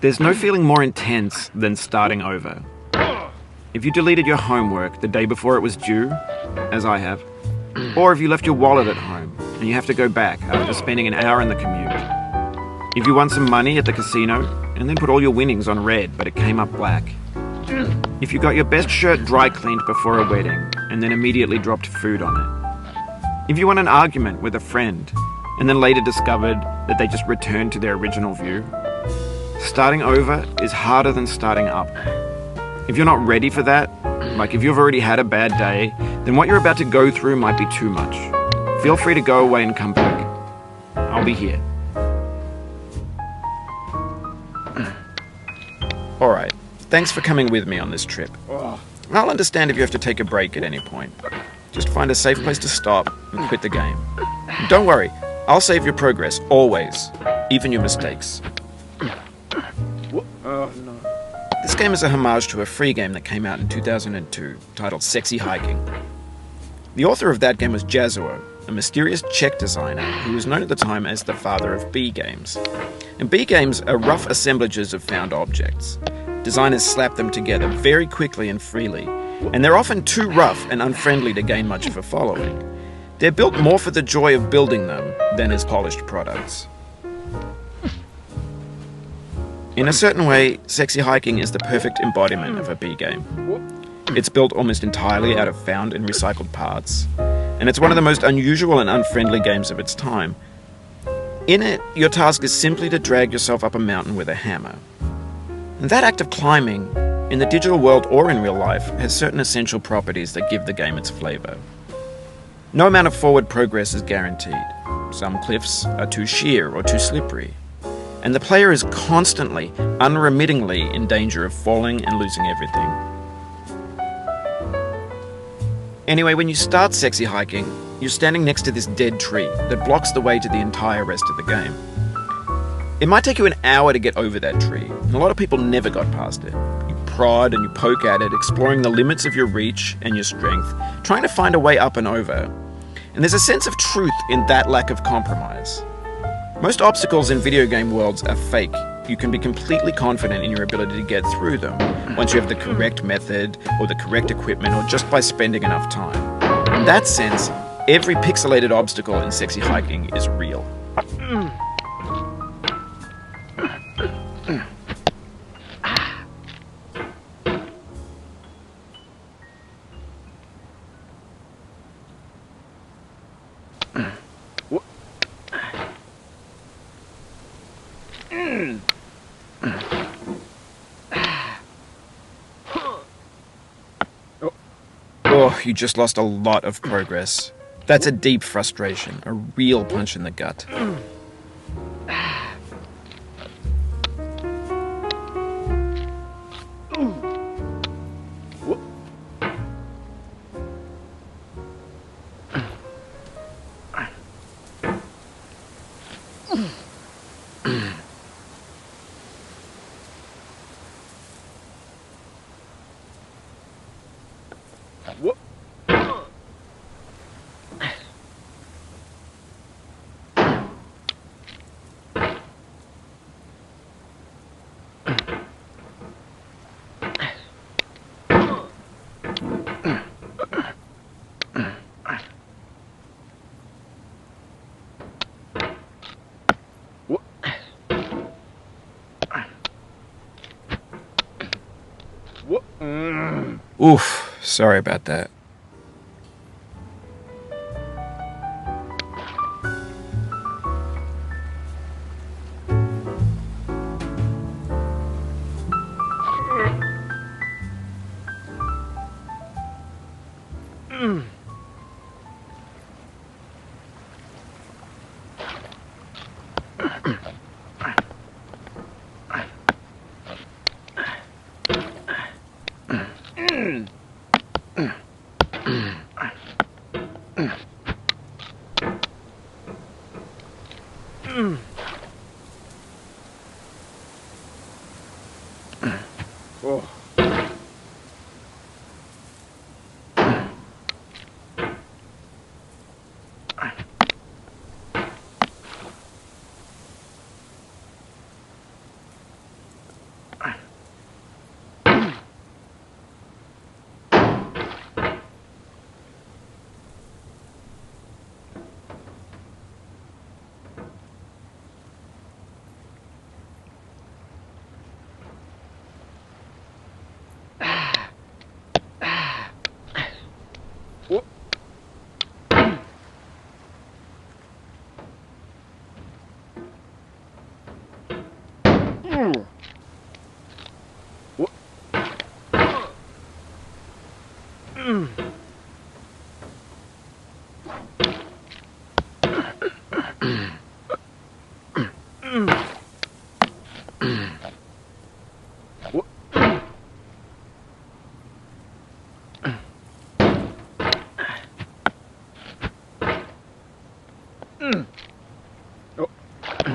There's no feeling more intense than starting over. If you deleted your homework the day before it was due, as I have, or if you left your wallet at home and you have to go back after spending an hour in the commute. If you won some money at the casino and then put all your winnings on red but it came up black. If you got your best shirt dry cleaned before a wedding and then immediately dropped food on it. If you won an argument with a friend and then later discovered that they just returned to their original view. Starting over is harder than starting up. If you're not ready for that, like if you've already had a bad day, then what you're about to go through might be too much. Feel free to go away and come back. I'll be here. Alright, thanks for coming with me on this trip. I'll understand if you have to take a break at any point. Just find a safe place to stop and quit the game. Don't worry, I'll save your progress, always, even your mistakes. This game is a homage to a free game that came out in 2002, titled Sexy Hiking. The author of that game was Jazuo, a mysterious Czech designer who was known at the time as the father of B games. And B games are rough assemblages of found objects. Designers slap them together very quickly and freely, and they're often too rough and unfriendly to gain much of a following. They're built more for the joy of building them than as polished products. In a certain way, Sexy Hiking is the perfect embodiment of a B game. It's built almost entirely out of found and recycled parts, and it's one of the most unusual and unfriendly games of its time. In it, your task is simply to drag yourself up a mountain with a hammer. And that act of climbing, in the digital world or in real life, has certain essential properties that give the game its flavor. No amount of forward progress is guaranteed. Some cliffs are too sheer or too slippery. And the player is constantly, unremittingly in danger of falling and losing everything. Anyway, when you start Sexy Hiking, you're standing next to this dead tree that blocks the way to the entire rest of the game. It might take you an hour to get over that tree, and a lot of people never got past it. You prod and you poke at it, exploring the limits of your reach and your strength, trying to find a way up and over. And there's a sense of truth in that lack of compromise. Most obstacles in video game worlds are fake. You can be completely confident in your ability to get through them once you have the correct method or the correct equipment or just by spending enough time. In that sense, every pixelated obstacle in Sexy Hiking is real. Oh, you just lost a lot of progress. That's a deep frustration, a real punch in the gut. Oof, sorry about that.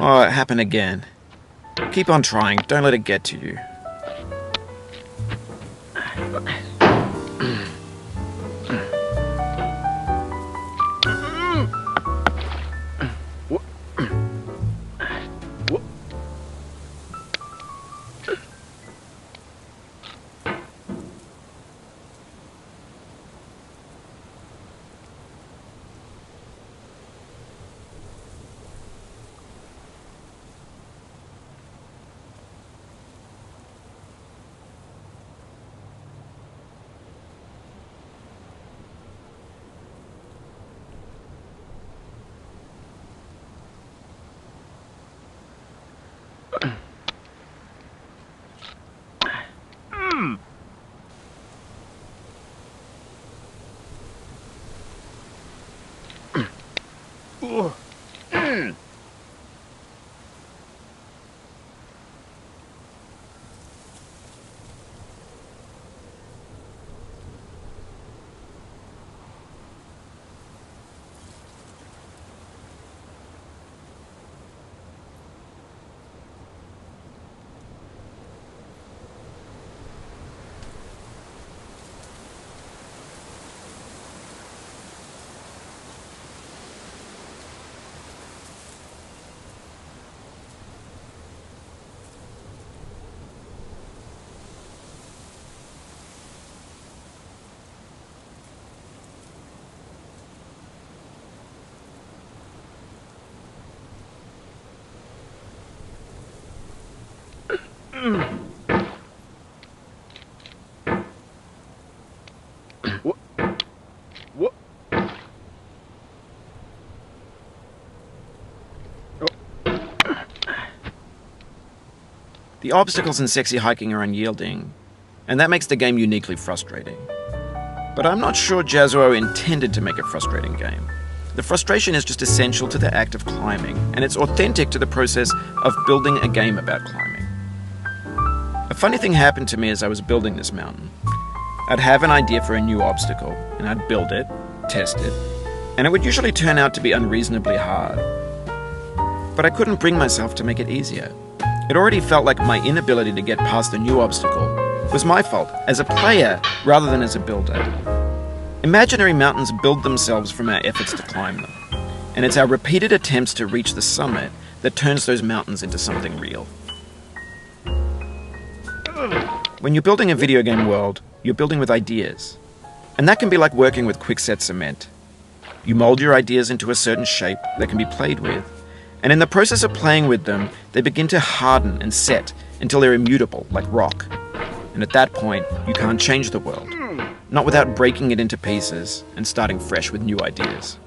Oh, it happened again. Keep on trying, don't let it get to you. The obstacles in Sexy Hiking are unyielding, and that makes the game uniquely frustrating. But I'm not sure Jazzuo intended to make a frustrating game. The frustration is just essential to the act of climbing, and it's authentic to the process of building a game about climbing. A funny thing happened to me as I was building this mountain. I'd have an idea for a new obstacle, and I'd build it, test it, and it would usually turn out to be unreasonably hard. But I couldn't bring myself to make it easier. It already felt like my inability to get past the new obstacle was my fault as a player rather than as a builder. Imaginary mountains build themselves from our efforts to climb them, and it's our repeated attempts to reach the summit that turns those mountains into something real. When you're building a video game world, you're building with ideas, and that can be like working with quickset cement. You mold your ideas into a certain shape that can be played with, and in the process of playing with them, they begin to harden and set until they're immutable, like rock. And at that point, you can't change the world, not without breaking it into pieces and starting fresh with new ideas.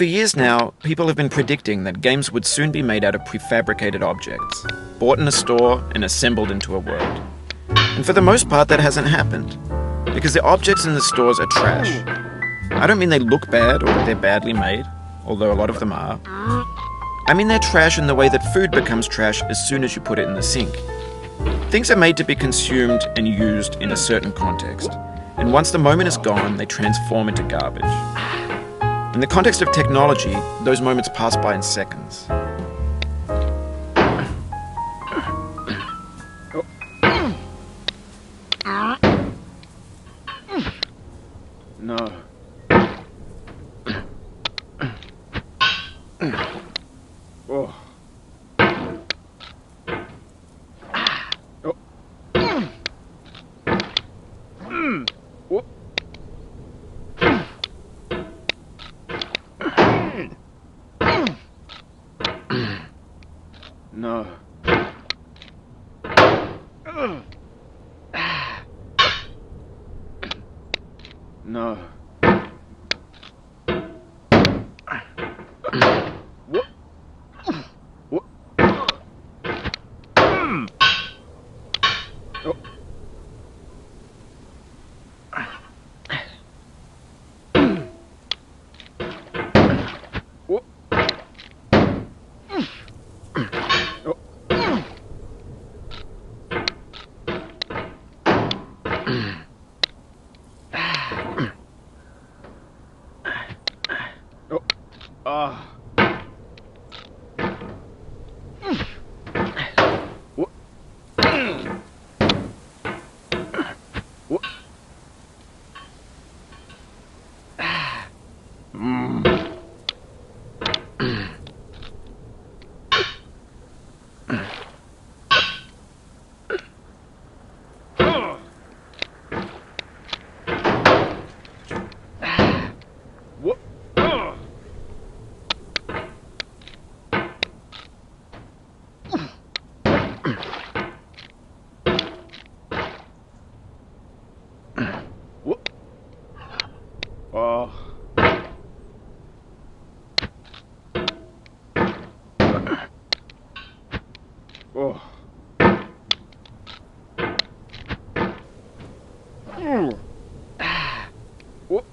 For years now, people have been predicting that games would soon be made out of prefabricated objects, bought in a store and assembled into a world. And for the most part, that hasn't happened, because the objects in the stores are trash. I don't mean they look bad or that they're badly made, although a lot of them are. I mean they're trash in the way that food becomes trash as soon as you put it in the sink. Things are made to be consumed and used in a certain context, and once the moment is gone, they transform into garbage. In the context of technology, those moments pass by in seconds. No. Oh. No. No. What? What? Oh. What?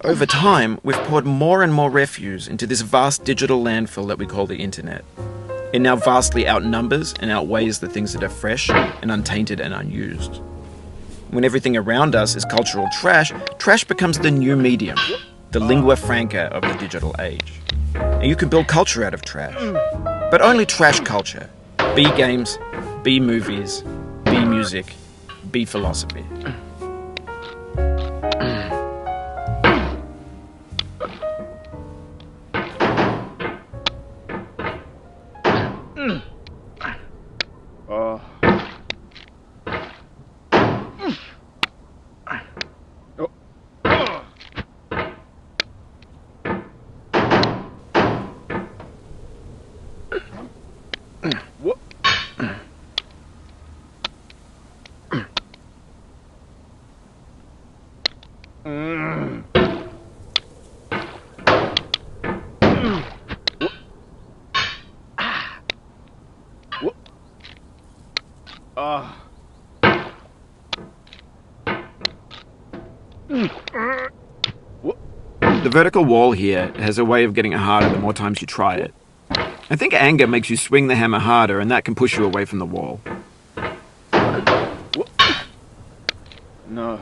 Over time, we've poured more and more refuse into this vast digital landfill that we call the internet. It now vastly outnumbers and outweighs the things that are fresh and untainted and unused. When everything around us is cultural trash, trash becomes the new medium, the lingua franca of the digital age. And you can build culture out of trash, but only trash culture. Be games, be movies, be music, be philosophy. The vertical wall here has a way of getting harder the more times you try it. I think anger makes you swing the hammer harder, and that can push you away from the wall. No.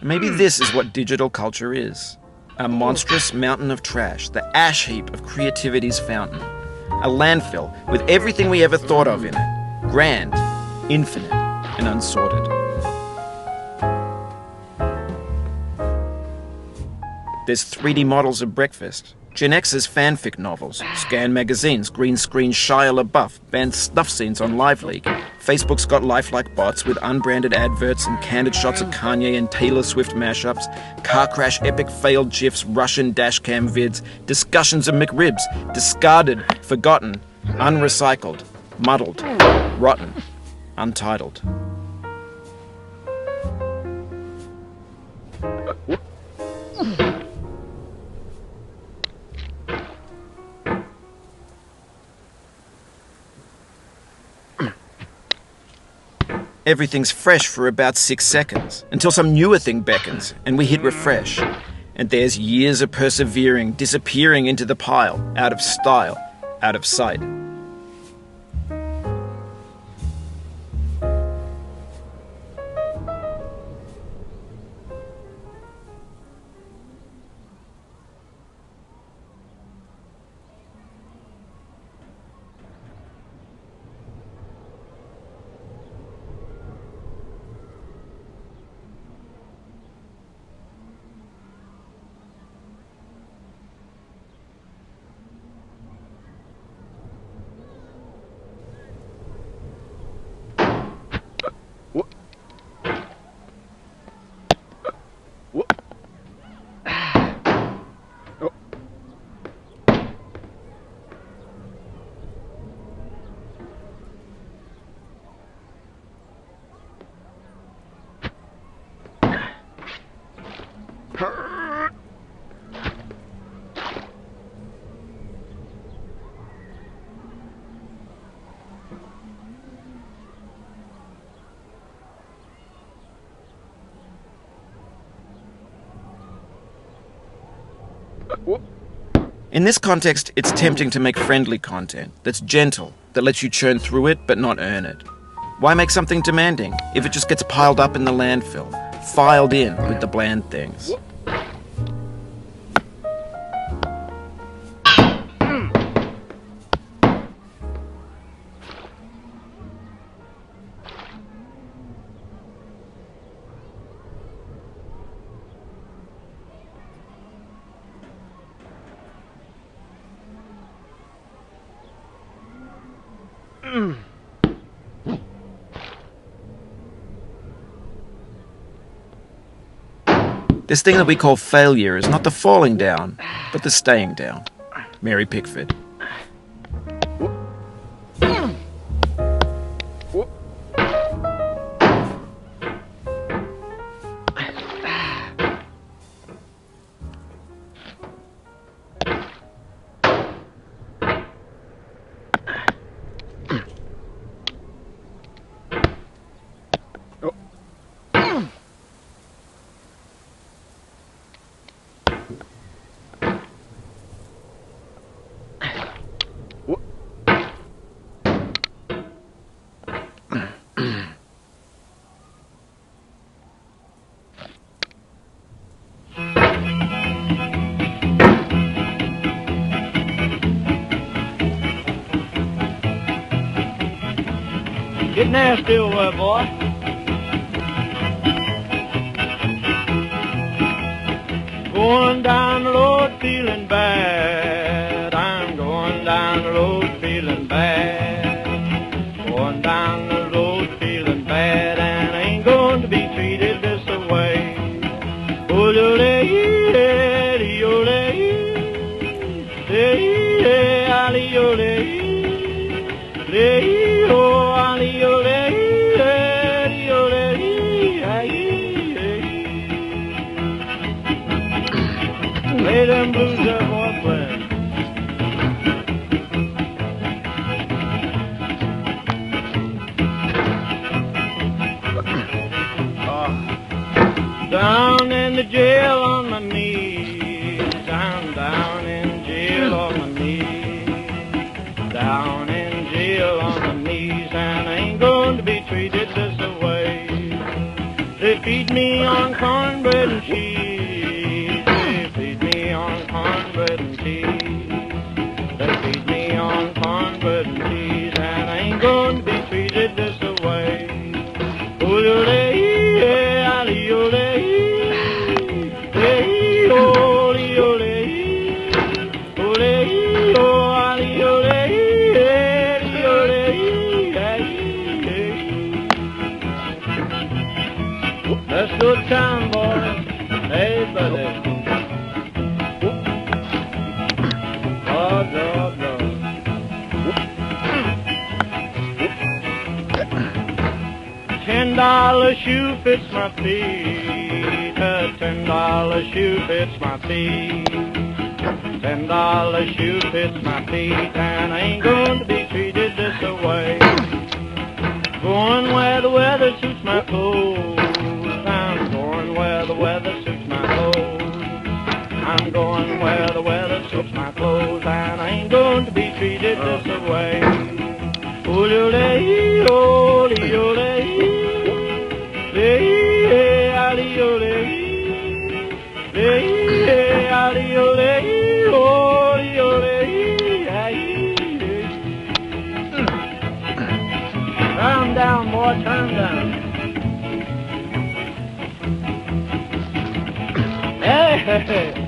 Maybe this is what digital culture is. A monstrous mountain of trash, the ash heap of creativity's fountain. A landfill with everything we ever thought of in it. Grand, infinite, and unsorted. There's 3D models of breakfast, Gen X's fanfic novels, Scan magazines, green screen Shia LaBeouf, banned snuff scenes on LiveLeak. Facebook's got lifelike bots with unbranded adverts and candid shots of Kanye and Taylor Swift mashups, car crash epic failed GIFs, Russian dashcam vids, discussions of McRibs, discarded, forgotten, unrecycled, muddled, rotten, untitled. Everything's fresh for about 6 seconds, until some newer thing beckons, and we hit refresh. And there's years of persevering, disappearing into the pile, out of style, out of sight. In this context, it's tempting to make friendly content that's gentle, that lets you churn through it but not earn it. Why make something demanding if it just gets piled up in the landfill, filed in with the bland things? This thing that we call failure is not the falling down, but the staying down. Mary Pickford. Get nasty over there, boy. Going down the road feeling bad. I'm going down the road feeling bad. Going down the road feeling bad, and I ain't going to be treated this way. Lay them blues up, boy, playing. Down in the jail on my knees. I'm down in jail on my knees. Down in jail on my knees, and I ain't going to be treated this way. They feed me on cornbread and cheese. They feed me on cornbread and cheese. They feed me on cornbread and cheese, and I ain't going to be treated this way. Let's go to town, boys. Hey, buddy. Lord, Lord, Lord. $10 shoe fits my feet. A $10 shoe fits my feet. $10 shoe fits my feet, and I ain't going to be treated this way. Going where the weather suits my clothes. I'm going where the weather suits my clothes. I'm going where the weather suits my clothes, and I ain't going to be treated this way. Ole, ole, ole. Turn down, boy, turn down. Hey, hey, hey.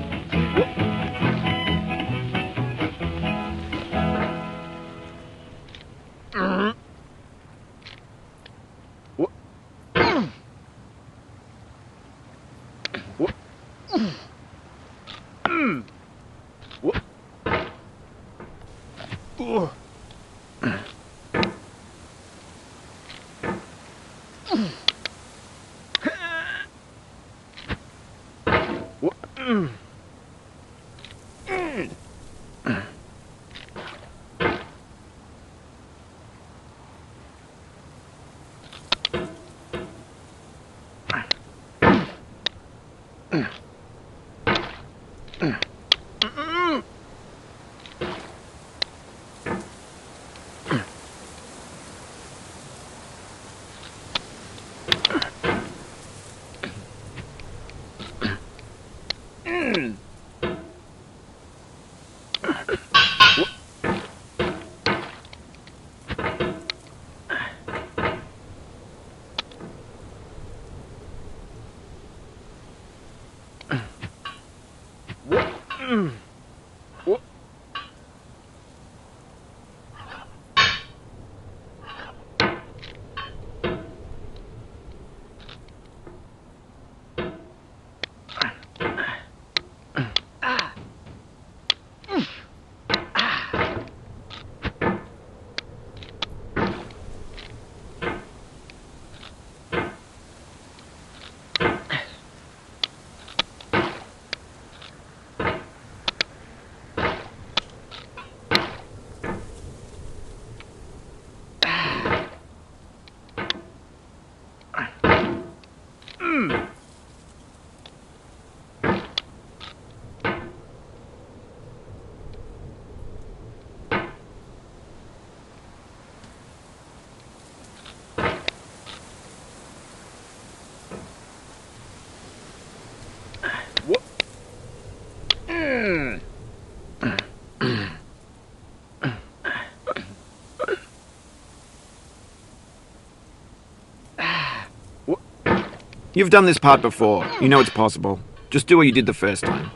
You've done this part before. You know it's possible. Just do what you did the first time.